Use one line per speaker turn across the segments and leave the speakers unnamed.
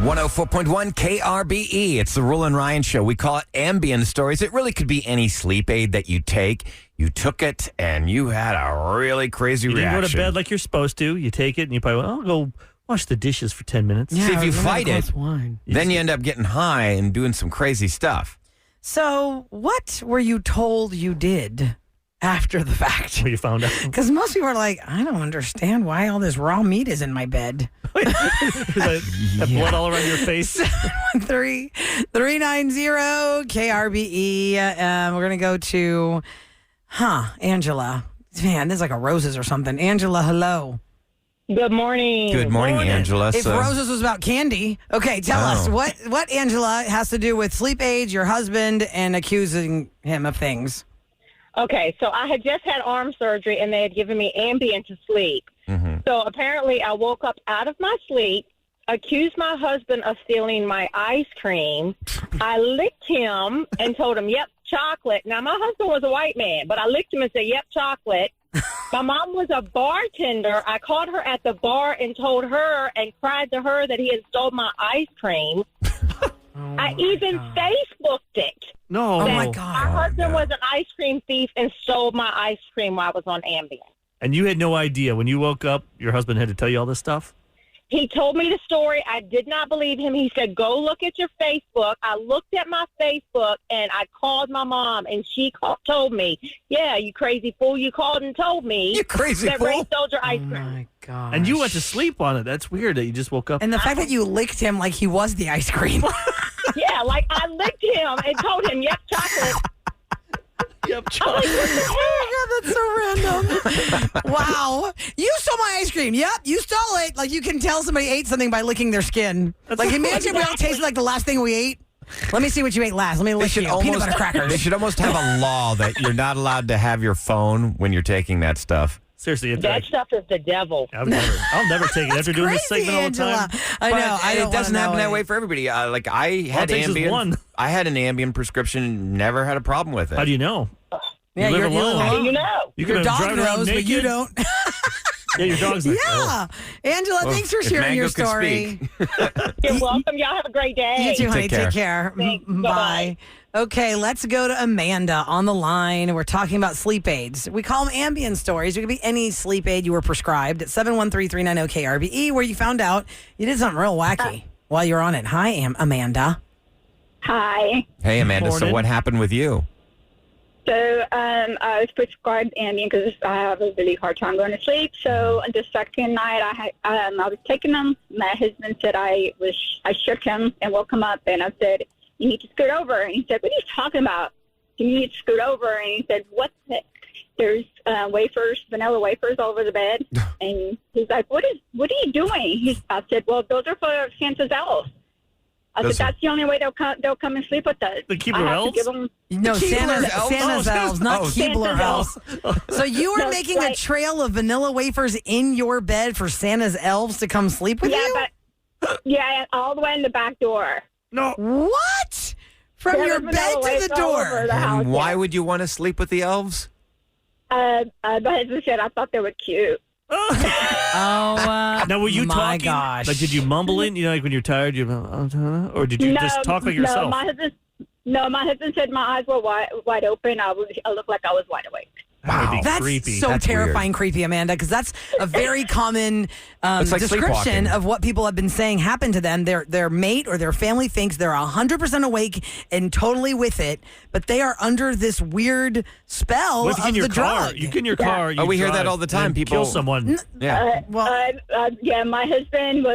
104.1 KRBE. It's the Roula and Ryan Show. We call it Ambien stories. It really could be any sleep aid that you take. You took it, and you had a really crazy reaction.
You didn't go to bed like you're supposed to. You take it, and you probably, I'll go wash the dishes for 10 minutes.
Yeah, see, if you fight it, then you end up getting high and doing some crazy stuff.
So what were you told you did after the fact?
What you found out?
Because most people are like, I don't understand why all this raw meat is in my bed.
Have blood all around your face.
713-390-KRBE. We're going to go to, Angela. Man, this is like a Roses or something. Angela, hello.
Good morning.
Good morning, Angela.
If Roses was about candy, okay, tell us what Angela has to do with sleep aids, your husband, and accusing him of things.
Okay, so I had just had arm surgery, and they had given me Ambien to sleep. Mm-hmm. So apparently I woke up out of my sleep, accused my husband of stealing my ice cream. I licked him and told him, yep, chocolate. Now, my husband was a white man, but I licked him and said, yep, chocolate. My mom was a bartender. I called her at the bar and told her and cried to her that he had stolen my ice cream. I even Facebooked it.
No.
Oh, my God.
My husband was an ice cream thief and stole my ice cream while I was on Ambien.
And you had no idea. When you woke up, your husband had to tell you all this stuff?
He told me the story. I did not believe him. He said, go look at your Facebook. I looked at my Facebook, and I called my mom, and she told me, yeah, you crazy fool. You called and told me
you crazy
that
fool.
Ray stole your ice cream.
Oh, my God.
And you went to sleep on it. That's weird that you just woke up.
And the fact that you licked him like he was the ice cream.
Yeah, like I licked him and told him, yep, chocolate.
Yep, chocolate.
Oh, my God, that's so random. Wow. You stole my ice cream. Yep, you stole it. Like, you can tell somebody ate something by licking their skin. Like, imagine we all tasted like the last thing we ate. Let me see what you ate last. Let me lick you. Peanut butter crackers.
They should almost have a law that you're not allowed to have your phone when you're taking that stuff.
Seriously,
that stuff is the devil.
I'll never take it after doing this segment all the time.
I know.
It doesn't happen that way for everybody. Like I had Ambien. I had an Ambien prescription. Never had a problem with it.
How do you know?
Yeah,
you live alone. How do you know?
Your dog knows, but you don't.
Yeah, your dog's like,
yeah. Angela, thanks for sharing your story.
You're welcome. Y'all have a great day.
You too, honey. Take care.
Thanks.
Bye.
Bye-bye.
Okay, let's go to Amanda on the line. We're talking about sleep aids. We call them Ambien stories. It could be any sleep aid you were prescribed at 713-390-KRBE, where you found out you did something real wacky while you were on it. Hi, Amanda.
Hi.
Hey, Amanda.
Morning.
So what happened with you?
So I was prescribed Ambien because I have a really hard time going to sleep. So the second night I was taking them. My husband said I shook him and woke him up, and I said, you need to scoot over. And he said, what are you talking about? You need to scoot over. And he said, what the heck? There's vanilla wafers all over the bed. And he's like, what are you doing? I said, well, those are for Santa's elves. I said, that's the only way they'll come and sleep with us.
The Keebler elves?
No, Santa's elves, not Keebler elves. So you were making a trail of vanilla wafers in your bed for Santa's elves to come sleep with you?
Yeah, all the way in the back door.
No.
What? From your bed to the door?
And why would you want to sleep with the elves?
My husband said I thought they were cute.
Now
were you
my
talking?
Gosh.
Like, did you mumble it? You know, like when you're tired, or did you just talk like yourself?
My husband said my eyes were wide open. I looked like I was wide awake.
Wow.
That's
creepy.
so
That's
terrifying,
weird.
Creepy, Amanda, because that's a very common
like
description
sleepwalking.
of what people have been saying happened to them. Their mate or their family thinks they're 100% awake and totally with it, but they are under this weird spell
What if you
of
in your
the
car?
drug.
You get in your car. You
we hear that
drive
all the time.
and
People
kill someone.
Yeah.
Yeah, my husband's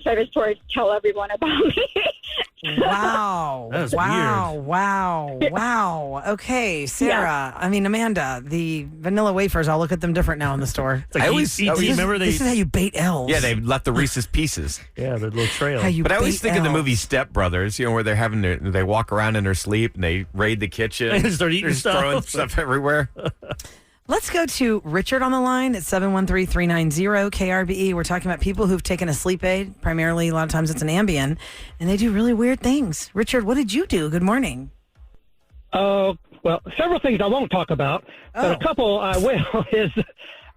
favorite story to tell everyone about me.
Wow.
That is
wow. Wow. Okay, Sarah. I mean, Amanda, the vanilla wafers, I'll look at them different now in the store.
It's like E.T. Remember
This is how you bait elves.
Yeah, they left the Reese's Pieces.
Yeah, the little trail.
How you
But I always
bait
think of the
elves.
movie Step Brothers, you know, where they walk around in their sleep and they raid the kitchen.
And start eating
They're
stuff.
throwing stuff everywhere.
Let's go to Richard on the line at 713-390-KRBE. We're talking about people who've taken a sleep aid. Primarily, a lot of times it's an Ambien, and they do really weird things. Richard, what did you do? Good morning.
Well, several things I won't talk about, but a couple I will is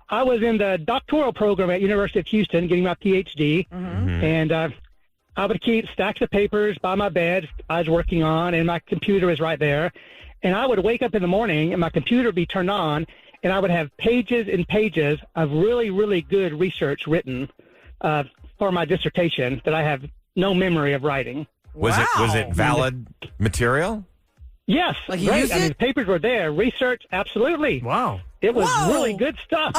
I was in the doctoral program at University of Houston getting my PhD, and I would keep stacks of papers by my bed I was working on, and my computer is right there. And I would wake up in the morning, and my computer would be turned on, and I would have pages and pages of really, really good research written for my dissertation that I have no memory of writing.
Was it valid material?
Yes.
Like you
great.
used
I mean,
it?
the papers were there. Research, absolutely.
Wow.
It was
Whoa.
really good stuff.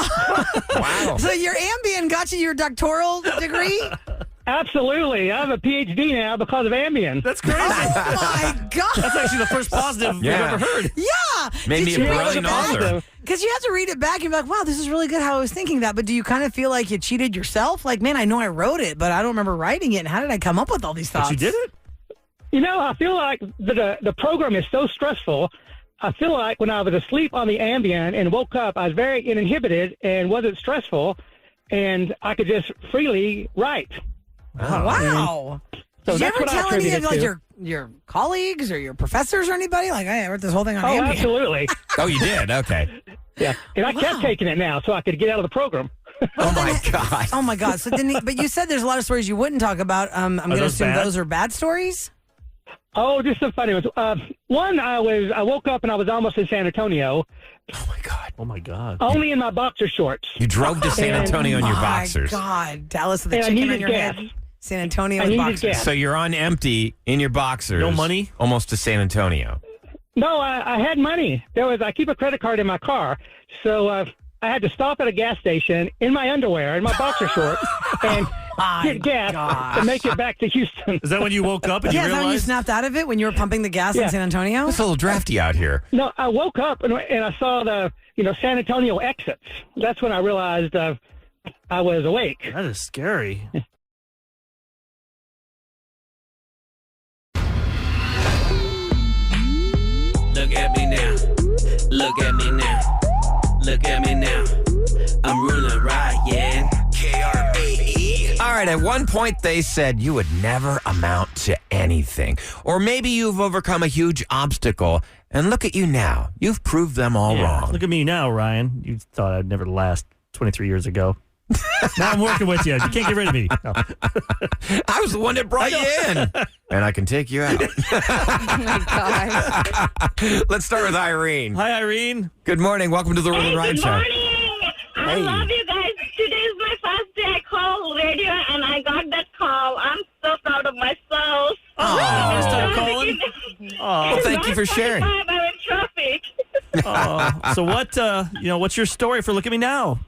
Wow.
So your Ambien got you your doctoral degree?
Absolutely. I have a PhD now because of Ambien.
That's crazy.
Oh my God.
That's actually the first positive
Yeah.
we've ever heard.
Yeah.
Made me a brilliant author.
Because you have to read it back and be like, wow, this is really good how I was thinking that. But do you kind of feel like you cheated yourself? Like, man, I know I wrote it, but I don't remember writing it. And how did I come up with all these thoughts?
But you did it?
You know, I feel like the program is so stressful. I feel like when I was asleep on the Ambien and woke up, I was very uninhibited and wasn't stressful, and I could just freely write.
Wow.
So
Did you
that's
ever
what I
tell any
attribute
of
it
like
to.
your colleagues or your professors or anybody? Like, hey, I wrote this whole thing on
Oh,
Ambien.
absolutely.
Oh, you did? Okay.
Yeah. And I kept taking it now so I could get out of the program.
Oh, my God.
Oh my God. So didn't but you said there's a lot of stories you wouldn't talk about. I'm going to
those
assume
bad?
those are bad stories.
Oh, just some funny ones. One, I woke up and I was almost in San Antonio,
Oh, my God.
Oh, my God.
only in my boxer shorts.
You drove to San Antonio in your boxers.
My God. Dallas with the
And I
chicken on
needed
your
gas.
head. San Antonio
I
with
needed
boxers.
gas.
So you're on empty in your boxers.
No money?
Almost to San Antonio.
No, I had money. I keep a credit card in my car, so I had to stop at a gas station in my underwear, in my boxer shorts, and get gas to make it back to Houston.
Is that when you woke up and
Yeah,
you
is that when you
realized?
snapped out of it when you were pumping the gas in
Yeah.
San Antonio?
It's a little drafty out here.
No, I woke up and I saw the San Antonio exits. That's when I realized I was awake.
That is scary.
Look at me now. Look at me now. Look at me now. I'm ruling right, yeah. KRBE.
All right, at one point they said you would never amount to anything. Or maybe you've overcome a huge obstacle, and look at you now. You've proved them all
Yeah.
wrong.
Look at me now, Ryan. You thought I'd never last 23 years ago. Now I'm working with you. You can't get rid of me. No.
I was the one that brought you in, and I can take you out. Let's start with Irene.
Hi, Irene.
Good morning. Welcome to the Roula and Ryan
Good
Show.
morning. I
Hey.
love you guys. Today is my first day I called radio and I got that call. I'm so proud of myself.
Oh.
First time calling? Oh,
thank you for sharing.
I'm in traffic.
So what's your story for Look at Me Now?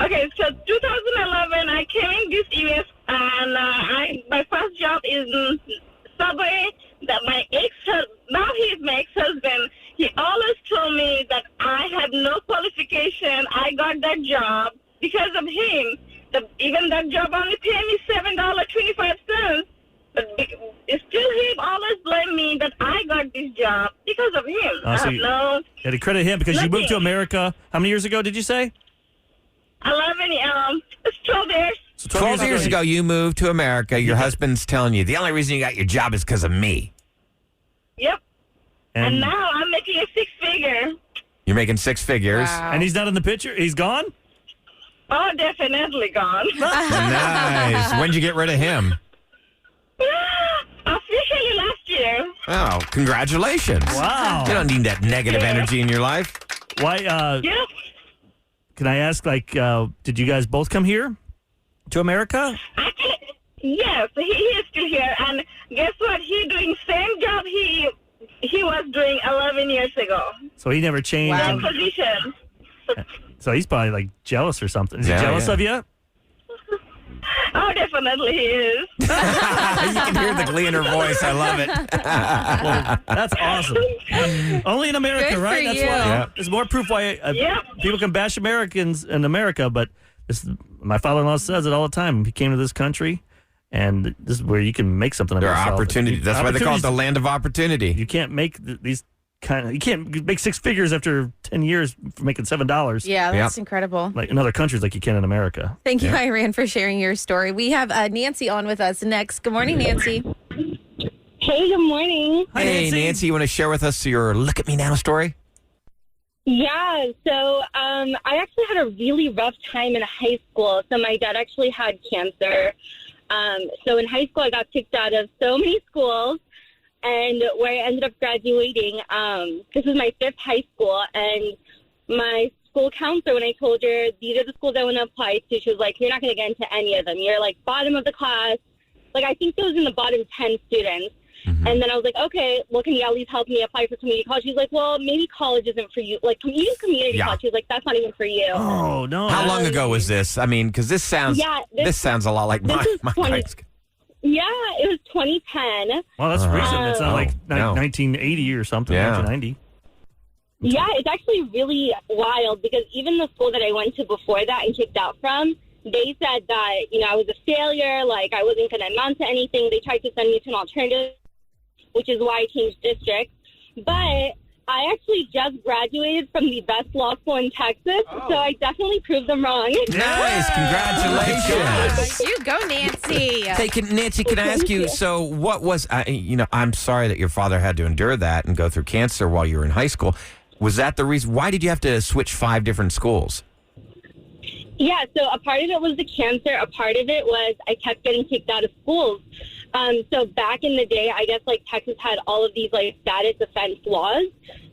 Okay, so 2011, I came in this US and my first job is in Subway. That my now he's my ex-husband. He always told me that I had no qualification. I got that job because of him. Even that job only paid me $7.25. But still, he always blamed me that I got this job because of him.
Oh, so you had to credit him because you moved to America. How many years ago did you say?
12 years.
So
12 years ago, you moved to America. Your husband's telling you the only reason you got your job is because of me.
Yep. And
And,
now I'm making a six-figure.
You're making six figures.
and he's not in the picture? He's gone?
Oh, definitely gone.
Nice. When'd you get rid of him?
Officially last year.
Oh, congratulations.
Wow.
You don't need that negative energy in your life.
Why?
Yep.
Can I ask, did you guys both come here to America?
Actually, yes, he is still here. And guess what? He's doing same job he was doing 11 years ago.
So he never changed.
Same
and-
position.
so he's probably jealous or something. Is he
Yeah,
jealous
yeah.
of you?
Oh, definitely he is.
You can hear the glee in her voice. I love it.
Well, that's awesome. Only in America,
Good for
right? That's
you.
why
Yeah.
there's more proof why
Yep.
people can bash Americans in America, but my father-in-law says it all the time. He came to this country, and this is where you can make something of
There are
yourself.
opportunities. That's why they call it the land of opportunity.
You can't make you can't make six figures after 10 years for making $7.
Yeah, that's incredible.
Like in other countries, like you can in America.
Thank you, Irene, for sharing your story. We have Nancy on with us next. Good morning, Nancy.
Hey, good morning.
Hi,
Hey, Nancy, you want to share with us your Look at Me Now story?
Yeah, so I actually had a really rough time in high school. So my dad actually had cancer. So in high school, I got kicked out of so many schools. And where I ended up graduating, this was my 5th high school. And my school counselor, when I told her these are the schools I want to apply to, she was like, you're not going to get into any of them. You're like bottom of the class. Like, I think it was in the bottom 10 students.
Mm-hmm.
And then I was like, okay, well, can you at least help me apply for community college? She's like, well, maybe college isn't for you. Like, even community college. She's like, that's not even for you.
Oh, no.
How long ago was this? I mean, because this sounds this sounds a lot like my high school.
Yeah, it was 2010.
Well, that's recent. It's not like
no.
1980 or something,
Yeah.
1990.
Yeah, it's actually really wild because even the school that I went to before that and kicked out from, they said that, I was a failure, like I wasn't going to amount to anything. They tried to send me to an alternative, which is why I changed districts. But I actually just graduated from the best law school in Texas, so I definitely proved them wrong.
Nice, congratulations.
You go, Nancy.
Hey, Nancy, can I ask you, so what was, I'm sorry that your father had to endure that and go through cancer while you were in high school. Was that the reason? Why did you have to switch 5 different schools?
Yeah, so a part of it was the cancer. A part of it was I kept getting kicked out of schools. So back in the day, I guess, like, Texas had all of these, like, status offense laws.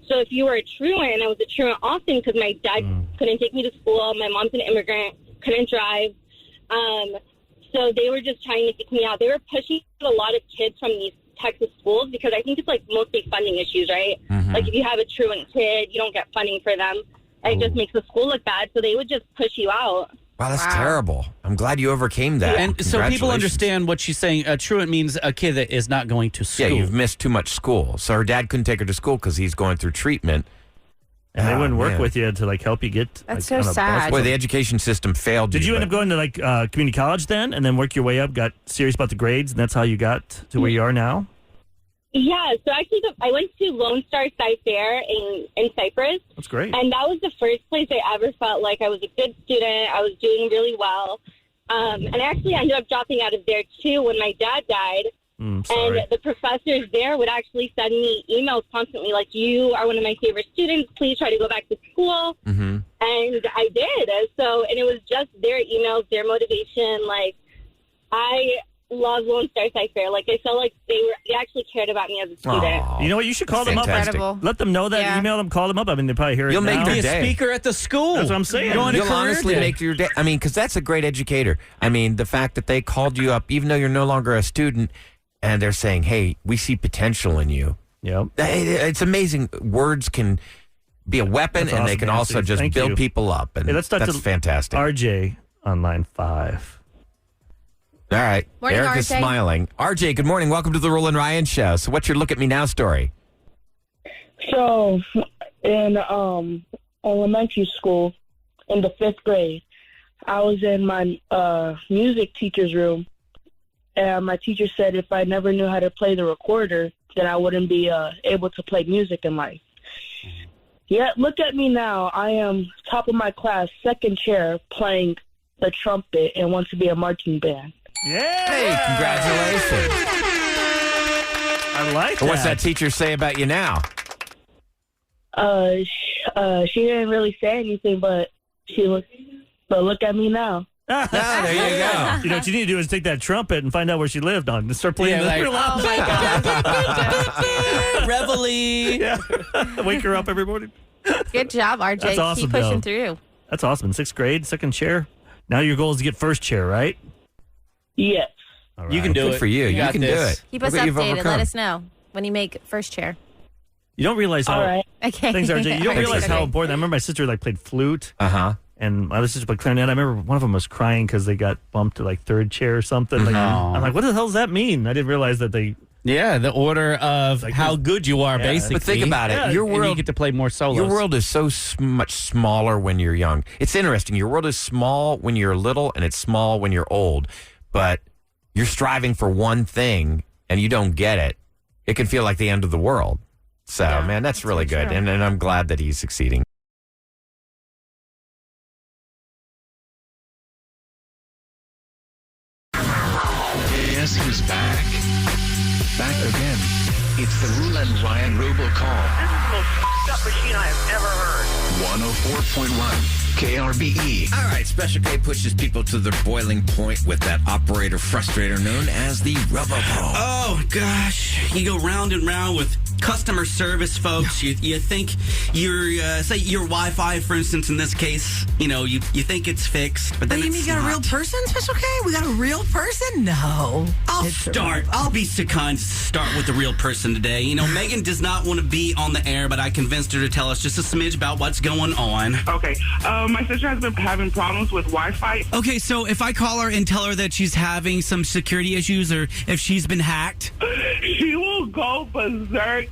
So if you were a truant, and I was a truant often because my dad couldn't take me to school, my mom's an immigrant, couldn't drive. So they were just trying to kick me out. They were pushing a lot of kids from these Texas schools because I think it's, like, mostly funding issues, right?
Mm-hmm.
Like, if you have a truant kid, you don't get funding for them. It just makes the school look bad, so they would just push you out.
Wow, that's terrible. I'm glad you overcame that.
And so people understand what she's saying. Truant means a kid that is not going to school.
Yeah, you've missed too much school. So her dad couldn't take her to school because he's going through treatment.
And they wouldn't work with you to, like, help you get...
That's
like,
so
on a
sad.
Boy, the education system failed you.
Did you end up going to, like, community college then and then work your way up, got serious about the grades, and that's how you got to where you are now?
Yeah, so actually I went to Lone Star Sci Fair in Cyprus.
That's great.
And that was the first place I ever felt like I was a good student. I was doing really well. And I actually ended up dropping out of there, too, when my dad died. And the professors there would actually send me emails constantly, like, you are one of my favorite students. Please try to go back to school.
Mm-hmm.
And I did. And it was just their emails, their motivation. Like, I love Lone Star Sci Fair. Like, I felt like they actually cared about me as a student.
Aww.
You know what? You should call them up.
Incredible.
Let them know that.
Yeah.
Email them, call them up. I mean, they probably hear it
You'll make
now.
their
Be a
day.
speaker at the school.
That's what I'm saying.
Going to
You'll
career
honestly
day.
make your day. I mean, because that's a great educator. I mean, the fact that they called you up, even though you're no longer a student, and they're saying, hey, we see potential in you.
Yep.
It's amazing. Words can be a weapon,
That's
and
awesome,
they can
Nancy.
also just
Thank
build
you.
people up. And
Hey, let's talk
that's
to
fantastic.
RJ on line 5.
All right.
Morning,
Eric is
RJ.
smiling. RJ, good morning. Welcome to the Roula and Ryan Show. So what's your Look at Me Now story?
So, in elementary school, in the 5th grade, I was in my music teacher's room, and my teacher said if I never knew how to play the recorder, then I wouldn't be able to play music in life. Yet, look at me now. I am top of my class, 2nd chair, playing the trumpet and want to be a marching band.
Yeah.
Hey, congratulations.
I like that.
What's that teacher say about you now?
She didn't really say anything, but look at me now.
Ah, there you go.
You know what you need to do is take that trumpet and find out where she lived on and start playing
Yeah,
the
like,
Oh, my God.
Reveille.
Yeah. Wake her up every morning.
Good job, RJ.
That's awesome,
Keep pushing
though.
through.
That's awesome. In 6th grade, 2nd chair. Now your goal is to get 1st chair, right?
Yes.
All right.
You can do
Good
it.
for you. You
got
can do
this.
it.
Keep
Look
us
what you've
updated.
overcome.
Let us know when you make 1st chair.
You don't realize how...
All right.
Okay.
Thanks, RJ. You don't
Thanks,
realize how
RJ.
important... I remember my sister, like, played flute.
Uh-huh.
And my other sister played clarinet. I remember one of them was crying because they got bumped to, like, 3rd chair or something. Like, I'm like, what the hell does that mean? I didn't realize that they...
Yeah, the order of
Like
how
this-
good you are,
Yeah.
basically.
But think about it.
Yeah,
Your
And you
world
get to play more solos.
Your world is so much smaller when you're young. It's interesting. Your world is small when you're little, and it's small when you're old. But you're striving for one thing, and you don't get it. It can feel like the end of the world. So,
Yeah,
man, that's really
so
good.
true.
And I'm glad that he's succeeding.
Guess who's back? Back again. It's the Roula and Ryan Robo call.
up machine I have ever heard.
104.1 KRBE.
All right, Special K pushes people to their boiling point with that operator frustrator known as the Robo.
Oh, gosh. You go round and round with customer service folks. You think say your Wi-Fi, for instance, in this case, you think it's fixed, but then
you mean you got a real person, Special K? We got a real person? No.
I'll be so kind to start with the real person today. Megan does not want to be on the air, but I convinced her to tell us just a smidge about what's going on.
Okay. My sister has been having problems with Wi-Fi.
Okay, so if I call her and tell her that she's having some security issues or if she's been hacked?
She will go berserk.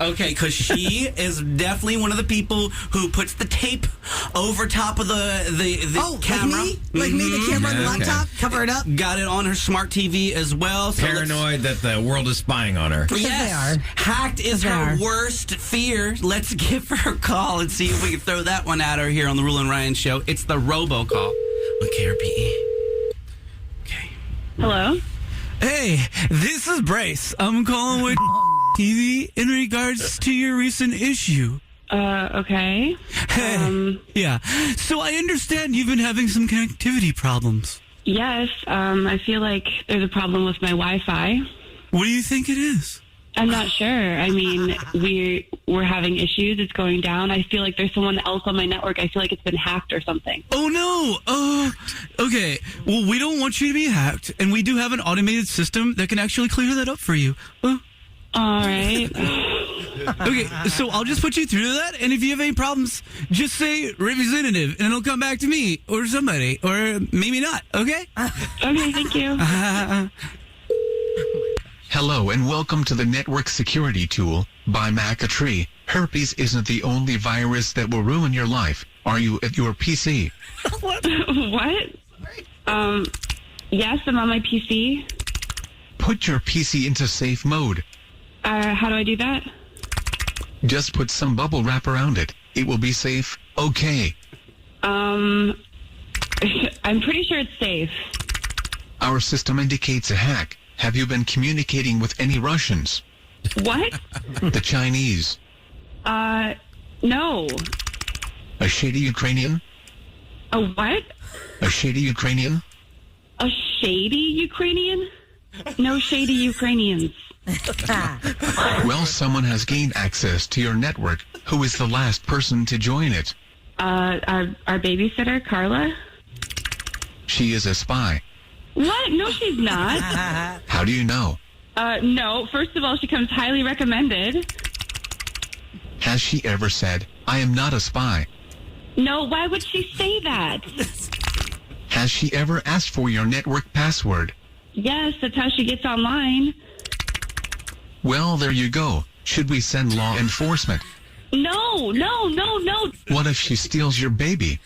Okay, because she is definitely one of the people who puts the tape over top of the camera.
Like me, the camera on the laptop, cover it up.
Got it on her smart TV as well. So
Paranoid that the world is spying on her.
Yes,
they are.
Hacked is her worst fear. Let's give her a call and see if we can throw that one at her here on the Roula and Ryan Show. It's the Robo call on KRBE. Okay.
Hello?
Hey, this is Bryce. I'm calling with TV in regards to your recent issue.
Okay.
Hey, yeah. So I understand you've been having some connectivity problems.
Yes, I feel like there's a problem with my Wi-Fi.
What do you think it is?
I'm not sure. I mean, we're having issues. It's going down. I feel like there's someone else on my network. I feel like it's been hacked or something.
Oh, no. Okay. Well, we don't want you to be hacked, and we do have an automated system that can actually clear that up for you.
All right.
Okay, so I'll just put you through to that, and if you have any problems, just say representative, and it'll come back to me or somebody, or maybe not, okay?
Okay, thank you.
Hello and welcome to the Network Security Tool by McAtree. Herpes isn't the only virus that will ruin your life. Are you at your PC?
What? Yes, I'm on my PC.
Put your PC into safe mode.
How do I do that?
Just put some bubble wrap around it. It will be safe. Okay.
I'm pretty sure it's safe.
Our system indicates a hack. Have you been communicating with any Russians?
What?
The Chinese?
No.
A shady Ukrainian?
A what?
A shady Ukrainian?
A shady Ukrainian? No shady Ukrainians.
Well, someone has gained access to your network. Who is the last person to join it?
Our babysitter, Carla?
She is a spy.
What? No, she's not.
How do you know?
No. First of all, she comes highly recommended.
Has she ever said, I am not a spy?
No, why would she say that?
Has she ever asked for your network password?
Yes, that's how she gets online.
Well, there you go. Should we send law enforcement?
No.
What if she steals your baby?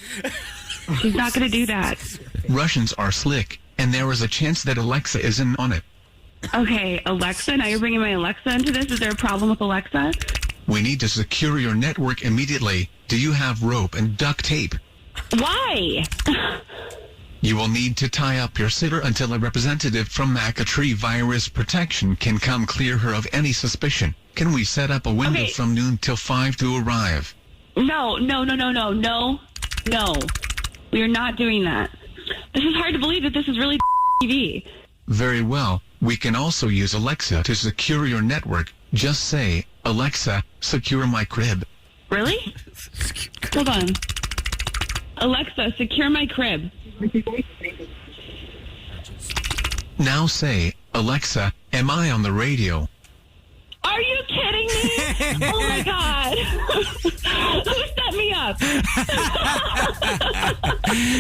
She's not going to do that.
Russians are slick, and there is a chance that Alexa is in on it.
Okay, Alexa? Now you're bringing my Alexa into this? Is there a problem with Alexa?
We need to secure your network immediately. Do you have rope and duct tape?
Why?
You will need to tie up your sitter until a representative from McAtree Virus Protection can come clear her of any suspicion. Can we set up a window from noon till 5 to arrive?
No. We are not doing that. This is hard to believe that this is really TV.
Very well. We can also use Alexa to secure your network. Just say, Alexa, secure my crib.
Really? Hold on. Alexa, secure my crib.
Now say, Alexa, am I on the radio?
Are you kidding me? Oh my God. Who set me up?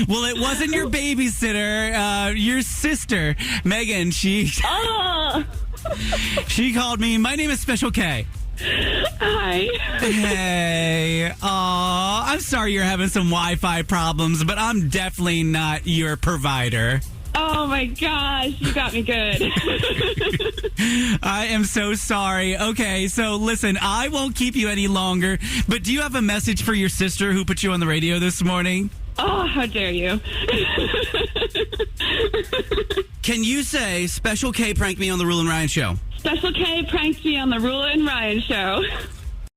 Well, it wasn't your babysitter, your sister, Megan. She called me. My name is Special K.
Hi.
Hey. Aw, I'm sorry you're having some Wi-Fi problems, but I'm definitely not your provider.
Oh my gosh, you got me good.
I am so sorry. Okay, so listen, I won't keep you any longer, but do you have a message for your sister who put you on the radio this morning?
Oh, how dare you.
Can you say Special K pranked me on the Roula and Ryan Show?
Special K pranked me on the Roula and Ryan Show.